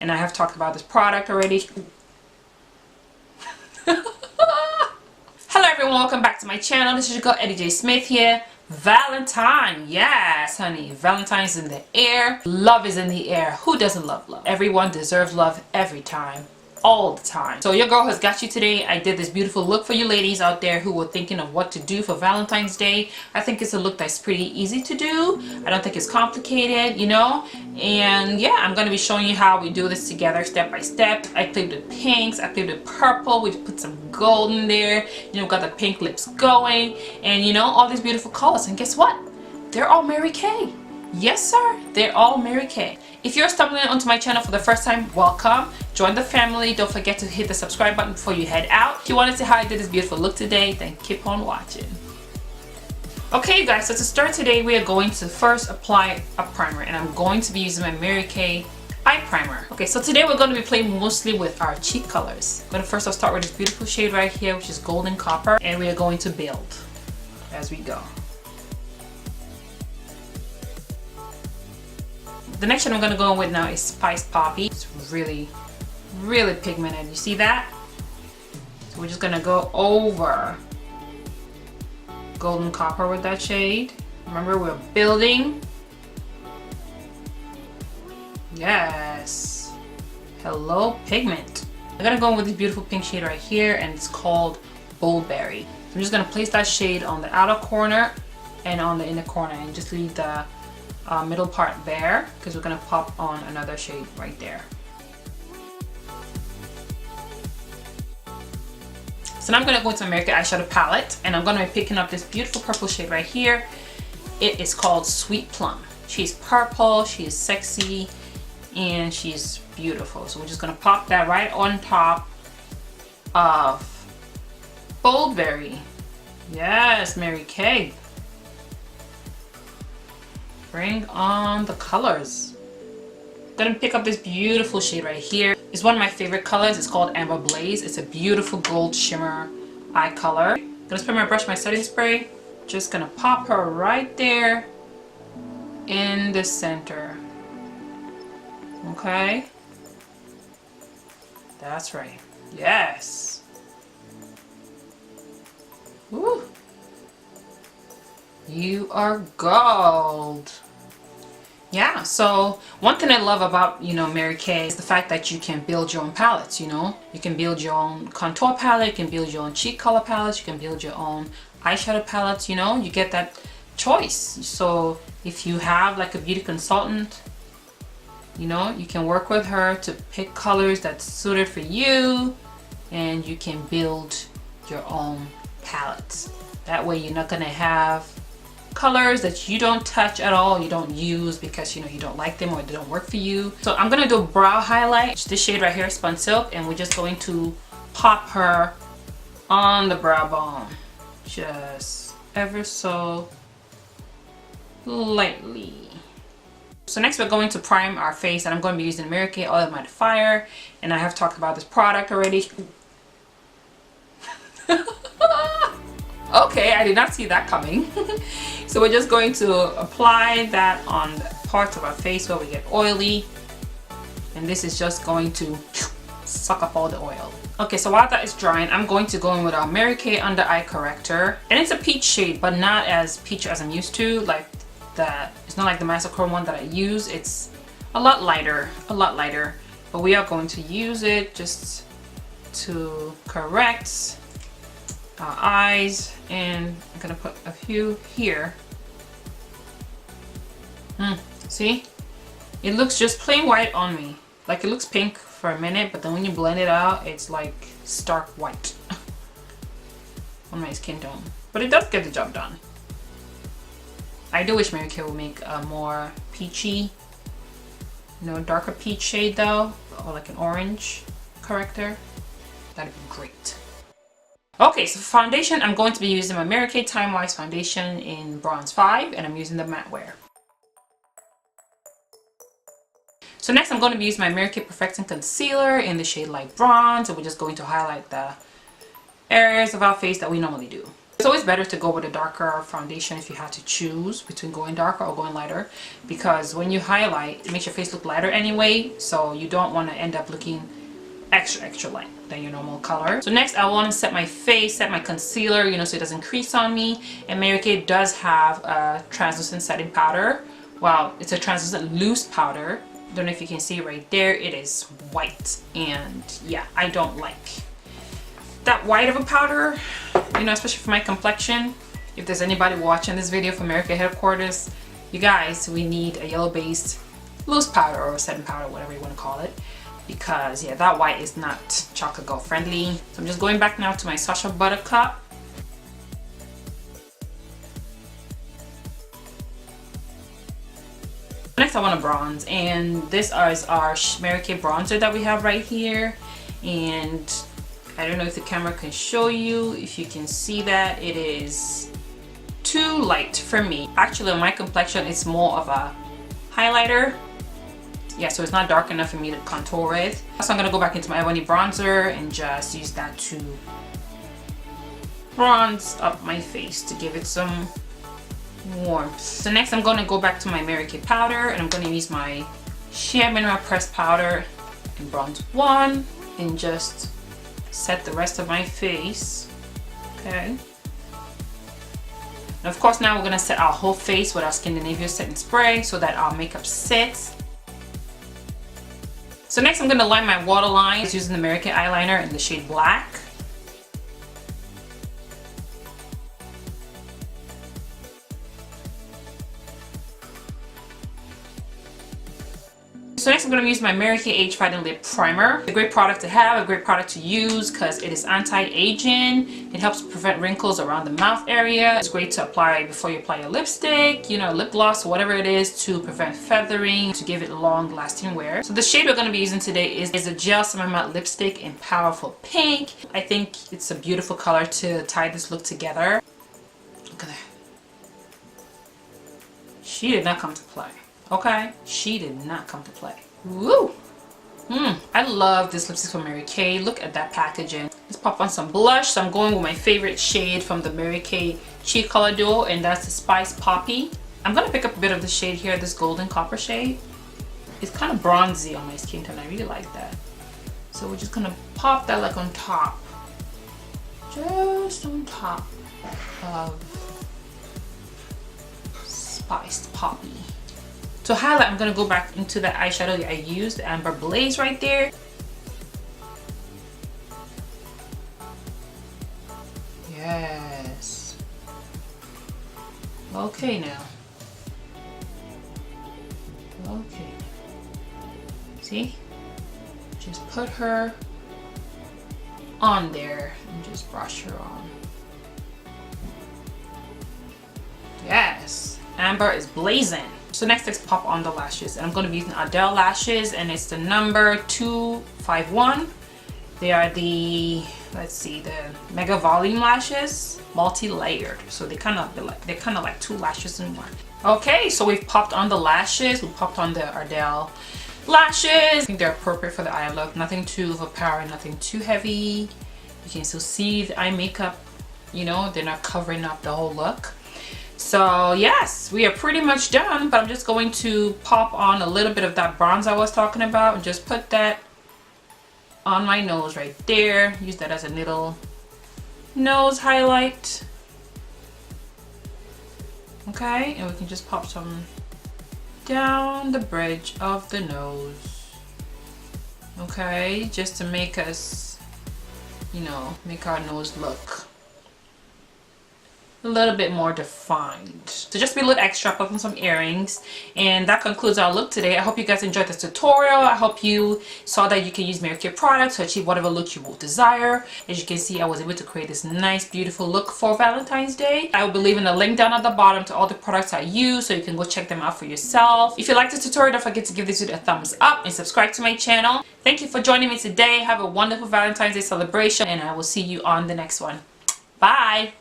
and I have talked about this product already. Hello everyone, welcome back to my channel. This is your girl Eddie J. Smith here. Valentine, yes honey, Valentine's in the air. Love is in the air. Who doesn't love love? Everyone deserves love every time, all the time. So your girl has got you today. I did this beautiful look for you ladies out there who were thinking of what to do for Valentine's Day. I think it's a look that's pretty easy to do. I don't think it's complicated, you know. And yeah, I'm going to be showing you how we do this together step by step. I played with pinks, I played with purple, we put some gold in there, you know, got the pink lips going, and you know, all these beautiful colors. And guess what? They're all Mary Kay. Yes sir, they're all Mary Kay. If you're stumbling onto my channel for the first time, welcome. Join the family. Don't forget to hit the subscribe button before you head out. If you want to see how I did this beautiful look today, then keep on watching. Okay guys, so to start today, we are going to first apply a primer, and I'm going to be using my Mary Kay eye primer. Okay, so today we're going to be playing mostly with our cheek colors. But first I'll start with this beautiful shade right here, which is golden copper, and we are going to build as we go. The next shade I'm going to go with now is Spiced Poppy. It's really pigmented. You see that? So we're just going to go over golden copper with that shade. Remember, we're building. Yes. Hello, pigment. I'm going to go in with this beautiful pink shade right here, and it's called Bold Berry. So I'm just going to place that shade on the outer corner and on the inner corner, and just leave the middle part bare, because we're going to pop on another shade right there. So now I'm going to go into my marykay eyeshadow palette, and I'm going to be picking up this beautiful purple shade right here. It is called Sweet Plum. She's purple, she is sexy, and she's beautiful. So we're just going to pop that right on top of Bold Berry. Yes, Mary Kay. Bring on the colors. I'm gonna pick up this beautiful shade right here. It's one of my favorite colors. It's called Amber Blaze. It's a beautiful gold shimmer eye color. Gonna spray my brush, my setting spray. Just gonna pop her right there in the center. Okay. That's right. Yes. Woo. You are gold. Yeah, so one thing I love about, you know, Mary Kay is the fact that you can build your own palettes, you know. You can build your own contour palette, you can build your own cheek color palettes, you can build your own eyeshadow palettes, you know. You get that choice. So if you have like a beauty consultant, you know, you can work with her to pick colors that's suited for you, and you can build your own palettes. That way you're not gonna have colors that you don't touch at all, you don't use because you know you don't like them or they don't work for you. So I'm gonna do a brow highlight. This shade right here, Spun Silk, and we're just going to pop her on the brow bone, just ever so lightly. So next we're going to prime our face, and I'm going to be using Mary Kay Oil Mattifier, and I have talked about this product already. Okay, I did not see that coming. So we're just going to apply that on the parts of our face where we get oily, and this is just going to suck up all the oil. Okay, so while that is drying, I'm going to go in with our Mary Kay Under Eye Corrector, and it's a peach shade, but not as peach as I'm used to. Like it's not like the Chrome one that I use. It's a lot lighter, but we are going to use it just to correct our eyes, and I'm gonna put a few here. See, it looks just plain white on me. Like it looks pink for a minute, but then when you blend it out, it's like stark white on my skin tone. But it does get the job done. I do wish Mary Kay would make a more peachy, you know, darker peach shade though, or like an orange corrector. That'd be great. Okay, so for foundation, I'm going to be using my Mary Kay Time Wise foundation in Bronze 5, and I'm using the matte wear. So next I'm going to be using my Mary Kay Perfecting Concealer in the shade Light Bronze, and we're just going to highlight the areas of our face that we normally do. It's always better to go with a darker foundation if you had to choose between going darker or going lighter, because when you highlight, it makes your face look lighter anyway, so you don't want to end up looking extra light than your normal color. So next I want to set my face, set my concealer, you know, so it doesn't crease on me. And Mary Kay does have a translucent setting powder. Well, it's a translucent loose powder. Don't know if you can see right there, it is white, and yeah, I don't like that white of a powder, you know, especially for my complexion. If there's anybody watching this video from Mary Kay headquarters, you guys, we need a yellow based loose powder or setting powder, whatever you want to call it, because yeah, that white is not chocolate girl friendly. So I'm just going back now to my Sacha Buttercup. Next I want to bronze, and this is our Mary Kay bronzer that we have right here, and I don't know if the camera can show you, if you can see that it is too light for me. Actually on my complexion it's more of a highlighter. Yeah, so it's not dark enough for me to contour with. So I'm gonna go back into my Ebony bronzer and just use that to bronze up my face to give it some warmth. So next I'm gonna go back to my Mary Kay powder, and I'm gonna use my Sheer Mineral Pressed powder and bronze one and just set the rest of my face. Okay. And of course now we're gonna set our whole face with our Scandinavia setting spray so that our makeup sets. So next I'm gonna line my waterline using the Mary Kay eyeliner in the shade Black. So next I'm going to use my Mary Kay Age Fighting Lip Primer. A great product to have, a great product to use because it is anti-aging. It helps prevent wrinkles around the mouth area. It's great to apply before you apply your lipstick, you know, lip gloss, whatever it is, to prevent feathering, to give it long lasting wear. So the shade we're going to be using today is a Gel Summer Matte Lipstick in Powerful Pink. I think it's a beautiful color to tie this look together. Look at that. She did not come to play. Okay, she did not come to play. Woo! I love this lipstick from Mary Kay. Look at that packaging. Let's pop on some blush. So I'm going with my favorite shade from the Mary Kay Cheek Color Duo, and that's the Spice Poppy. I'm gonna pick up a bit of the shade here, this golden copper shade. It's kind of bronzy on my skin tone. I really like that. So we're just gonna pop that like on top. Just on top of Spiced Poppy. To highlight, I'm going to go back into the eyeshadow that I used, the Amber Blaze right there. Yes. Okay now. Okay. See? Just put her on there and just brush her on. Yes. Amber is blazing. So next let's pop on the lashes, and I'm going to be using Adele lashes, and it's the number 251. They are the, let's see, the Mega Volume lashes, multi-layered. So they're kind of like two lashes in one. Okay, so we've popped on the lashes, we popped on the Adele lashes. I think they're appropriate for the eye look. Nothing too overpowering, nothing too heavy. You can still see the eye makeup, you know, they're not covering up the whole look. So yes, we are pretty much done, but I'm just going to pop on a little bit of that bronze I was talking about and just put that on my nose right there. Use that as a little nose highlight. Okay, and we can just pop some down the bridge of the nose. Okay, just to make us, you know, make our nose look a little bit more defined. So just be a little extra, put on some earrings, and that concludes our look today. I hope you guys enjoyed this tutorial. I hope you saw that you can use Mary Kay products to achieve whatever look you will desire. As you can see, I was able to create this nice beautiful look for Valentine's Day. I will be leaving a link down at the bottom to all the products I use, so you can go check them out for yourself. If you liked this tutorial, don't forget to give this video a thumbs up and subscribe to my channel. Thank you for joining me today. Have a wonderful Valentine's Day celebration, and I will see you on the next one. Bye!